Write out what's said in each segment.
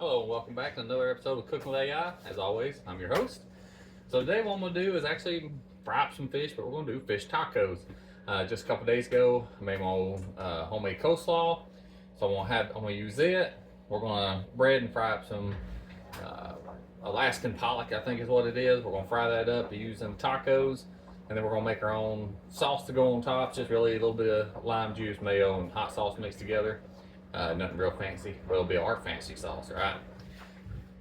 Hello, and welcome back to another episode of Cooking with AI. As always, I'm your host. So today what I'm going to do is actually fry up some fish, but we're going to do fish tacos. Just a couple days ago, I made my own homemade coleslaw. So I'm going to use it. We're going to bread and fry up some Alaskan Pollock, I think is what it is. We're going to fry that up to use in tacos. And then we're going to make our own sauce to go on top. It's just really a little bit of lime juice, mayo, and hot sauce mixed together. Nothing real fancy, but it'll be our fancy sauce, right?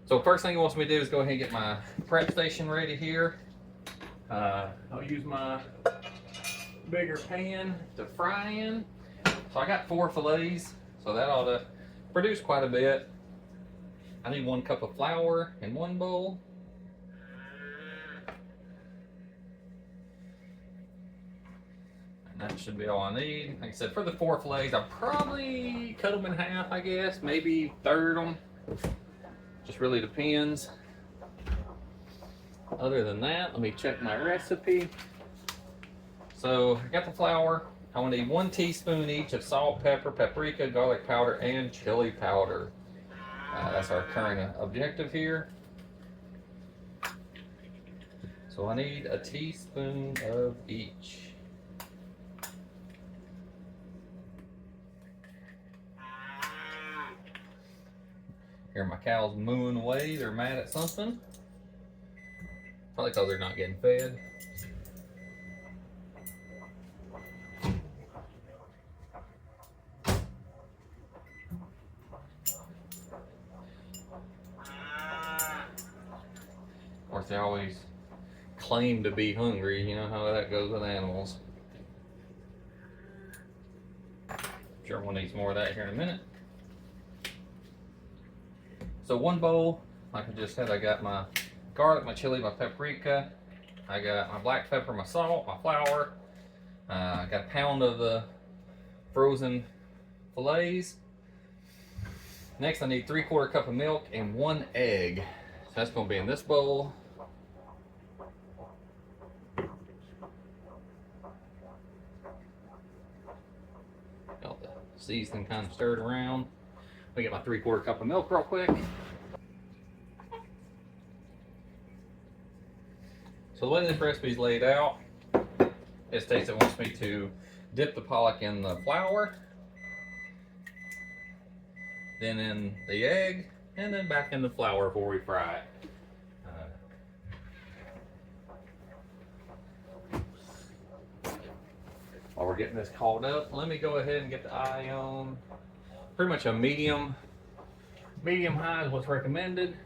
So first thing he wants me to do is go ahead and get my prep station ready here. I'll use my bigger pan to fry in. So I got 4 fillets, so that ought to produce quite a bit. I need 1 cup of flour in 1 bowl. That should be all I need. Like I said, for the 4 fillets, I'll probably cut them in half, I guess. Maybe third them. Just really depends. Other than that, let me check my recipe. So, I got the flour. I will need 1 teaspoon each of salt, pepper, paprika, garlic powder, and chili powder. That's our current objective here. So, I need a teaspoon of each. Here my cows mooing away, they're mad at something. Probably because they're not getting fed. Of course, they always claim to be hungry, you know how that goes with animals. Sure we'll need some more of that here in a minute. So 1 bowl, like I just said, I got my garlic, my chili, my paprika. I got my black pepper, my salt, my flour. I got a pound of the frozen fillets. Next I need 3/4 cup of milk and 1 egg. So that's going to be in this bowl. Got the seasoning kind of stirred around. Let me get my 3/4 cup of milk real quick. So the way this recipe is laid out, it states it wants me to dip the pollock in the flour, then in the egg, and then back in the flour before we fry it. While we're getting this called up, let me go ahead and get the eye on. Pretty much a medium high is what's recommended.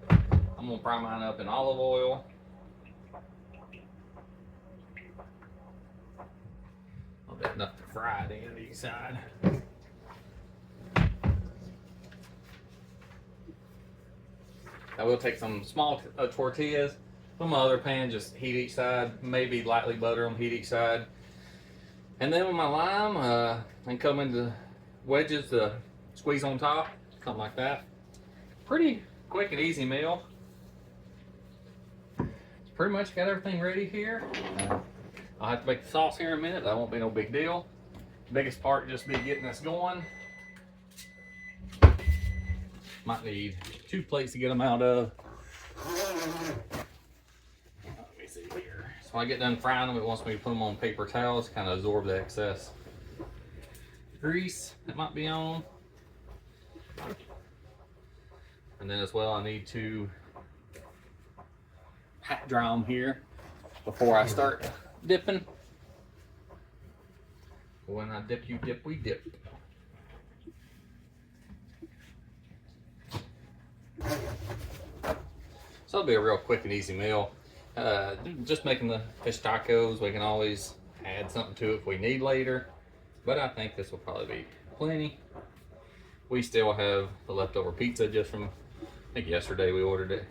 I'm gonna fry mine up in olive oil. I'll bet enough to fry it in each side. I will take some small tortillas from my other pan, just heat each side, maybe lightly butter them, heat each side. And then with my lime, and cut them into wedges to squeeze on top, something like that. Pretty quick and easy meal. Pretty much got everything ready here. I'll have to make the sauce here in a minute. That won't be no big deal. The biggest part just be getting this going. Might need 2 plates to get them out of. Let me see here. So when I get done frying them, it wants me to put them on paper towels, kind of absorb the excess grease that might be on. And then as well, I need to pat dry them here before I start dipping. When I dip, you dip, we dip. So it'll be a real quick and easy meal. Just making the fish tacos. We can always add something to it if we need later, but I think this will probably be plenty. We still have the leftover pizza just from, I think yesterday we ordered it.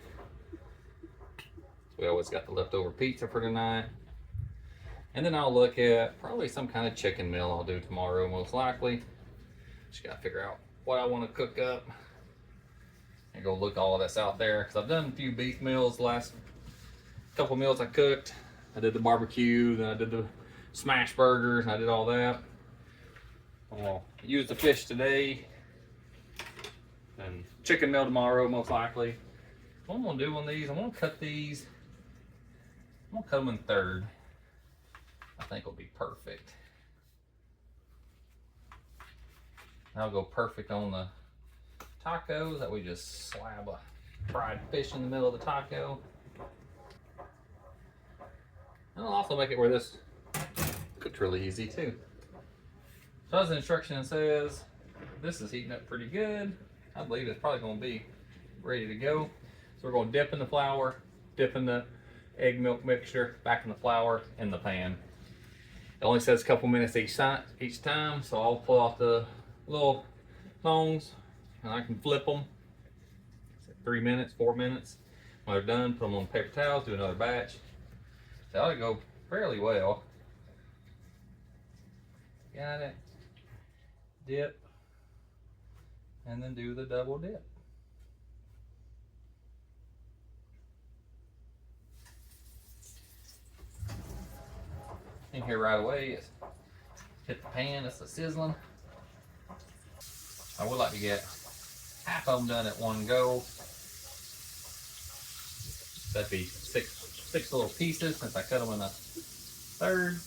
We always got the leftover pizza for tonight. And then I'll look at probably some kind of chicken meal I'll do tomorrow, most likely. Just gotta figure out what I want to cook up. And go look all of this out there, because I've done a few beef meals the last couple meals I cooked. I did the barbecue, then I did the smash burgers, and I did all that. I'll use the fish today. and chicken meal tomorrow, most likely. What I'm gonna do on these, I'm gonna cut these. I'm gonna cut them in third. I think it'll be perfect. That'll go perfect on the tacos. That we just slab a fried fish in the middle of the taco. And I'll also make it where this cooks really easy too. So as the instruction says, this is heating up pretty good. I believe it's probably gonna be ready to go. So we're gonna dip in the flour, dip in the egg milk mixture, back in the flour, in the pan. It only says a couple minutes each time, so I'll pull off the little thongs and I can flip them. 3 minutes, 4 minutes. When they're done, put them on paper towels, do another batch. That ought to go fairly well. Got it. Dip. And then do the double dip. In here right away is hit the pan, it's a sizzling. I would like to get half of them done at one go. That'd be six little pieces since I cut them in a third.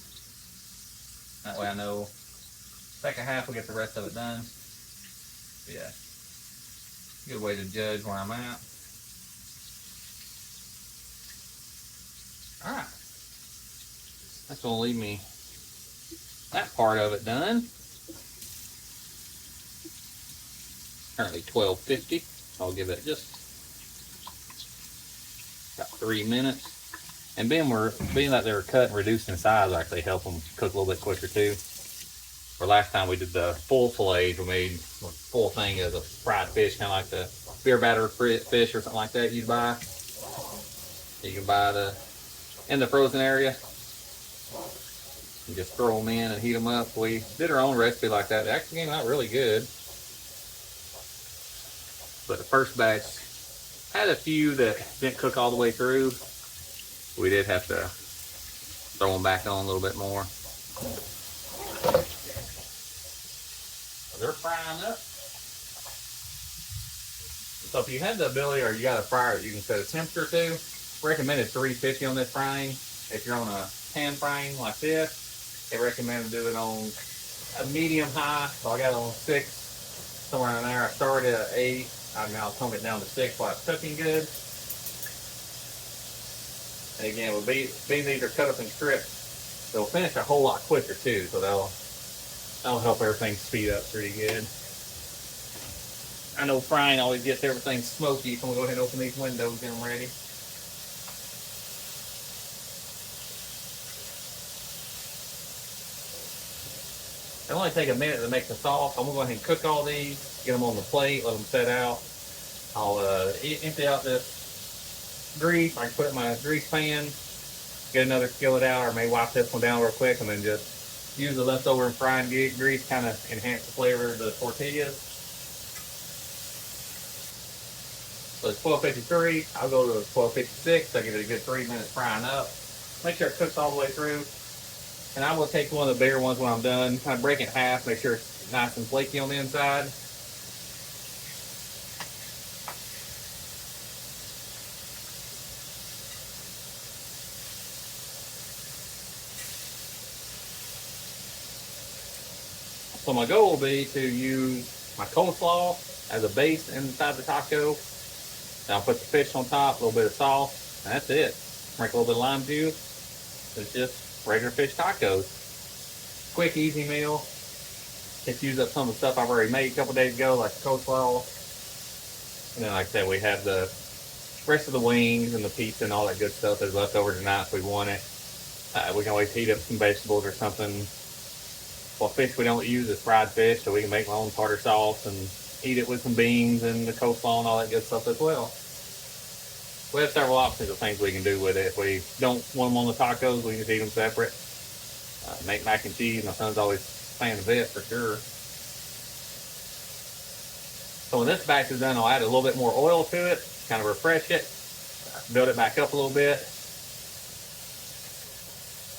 That way I know second half will get the rest of it done. But yeah, good way to judge where I'm at. All right, that's gonna leave me that part of it done. Currently 12:50. I'll give it just about 3 minutes. And being that they were cut and reduced in size, actually help them cook a little bit quicker too. Or last time we did the full fillets, we made a full thing as a fried fish, kind of like the beer batter fish or something like that you'd buy. You can buy in the frozen area. You just throw them in and heat them up. We did our own recipe like that. It actually came out really good. But the first batch had a few that didn't cook all the way through. We did have to throw them back on a little bit more. They're frying up. So if you have the ability or you got a fryer that you can set a temperature to, recommended 350 on this frying. If you're on a pan frying like this, they recommend to do it on a medium high. So I got it on 6, somewhere in there. I started at 8. I've now toned it down to 6 while it's cooking good. And again, with being these are cut up in strips, they'll finish a whole lot quicker too. So that'll help everything speed up pretty good. I know frying always gets everything smoky, so I'm gonna go ahead and open these windows, get them ready. It'll only take a minute to make the sauce. I'm gonna go ahead and cook all these, get them on the plate, let them set out. I'll empty out this grease. I can put it in my grease pan, get another skillet out, or may wipe this one down real quick, and then just use the leftover frying grease, kind of enhance the flavor of the tortillas. So it's 12:53. I'll go to 12:56. I'll give it a good 3 minutes frying up. Make sure it cooks all the way through. And I will take one of the bigger ones when I'm done, kind of break it in half, make sure it's nice and flaky on the inside. So my goal will be to use my coleslaw as a base inside the taco. Then I'll put the fish on top, a little bit of sauce, and that's it. Drink a little bit of lime juice. It's just regular fish tacos. Quick, easy meal. Just use up some of the stuff I've already made a couple days ago, like the coleslaw. And then, like I said, we have the rest of the wings and the pizza and all that good stuff that's left over tonight if we want it. We can always heat up some vegetables or something. Well, fish we don't use is fried fish, so we can make my own tartar sauce and eat it with some beans and the coleslaw and all that good stuff as well. We have several options of things we can do with it. If we don't want them on the tacos, we can just eat them separate. Make mac and cheese. My son's always a fan of it for sure. So when this batch is done, I'll add a little bit more oil to it, kind of refresh it, build it back up a little bit.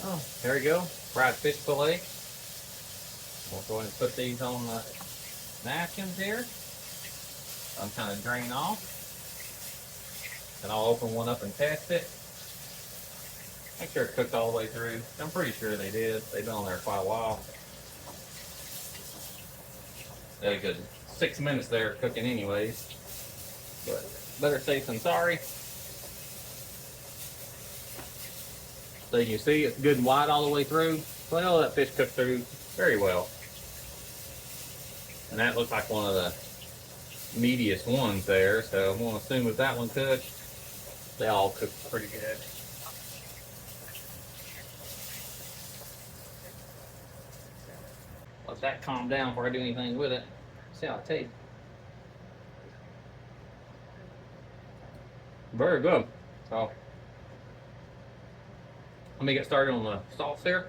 Oh, there we go. Fried fish fillet. We'll go ahead and put these on the napkins here. I'm kind of drain off. And I'll open one up and test it. Make sure it cooked all the way through. I'm pretty sure they did. They've been on there quite a while. They had a good 6 minutes there cooking anyways. But better safe than sorry. So you can see it's good and white all the way through. Well, that fish cooked through very well. And that looks like one of the meatiest ones there. So I'm going to assume if that one cooked, they all cooked pretty good. Let that calm down before I do anything with it. See how it tastes. Very good. So let me get started on the sauce here.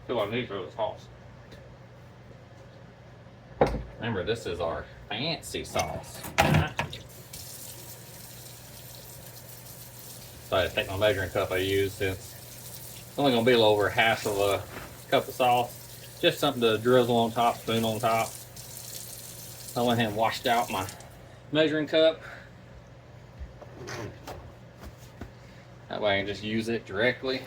See what I need for the sauce. Remember, this is our fancy sauce. So I had to take my measuring cup I used since it's only going to be a little over half of a cup of sauce. Just something to drizzle on top, spoon on top. I went ahead and washed out my measuring cup. That way I can just use it directly.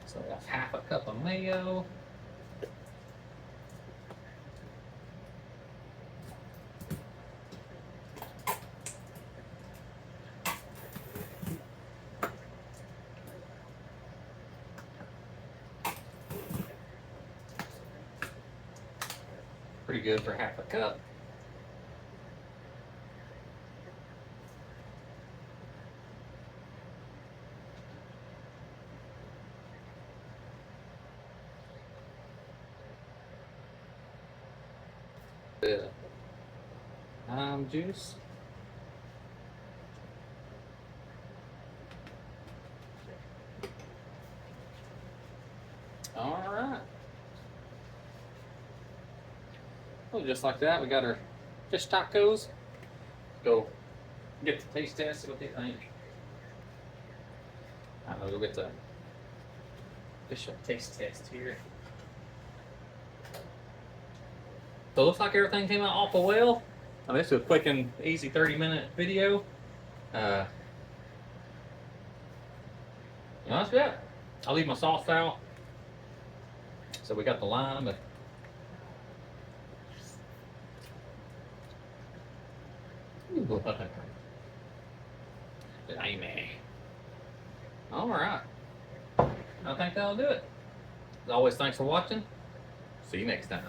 So that's half a cup of mayo. Pretty good for half a cup. Bit of lime juice. All right. Well, just like that, we got our fish tacos. Go get the taste test. See what they think. I'm gonna go get the fish taste test here. So it looks like everything came out awful well. I mean, this is a quick and easy 30-minute video. That's good. I'll leave my sauce out. So we got the lime. Amy. All right. I think that'll do it. As always, thanks for watching. See you next time.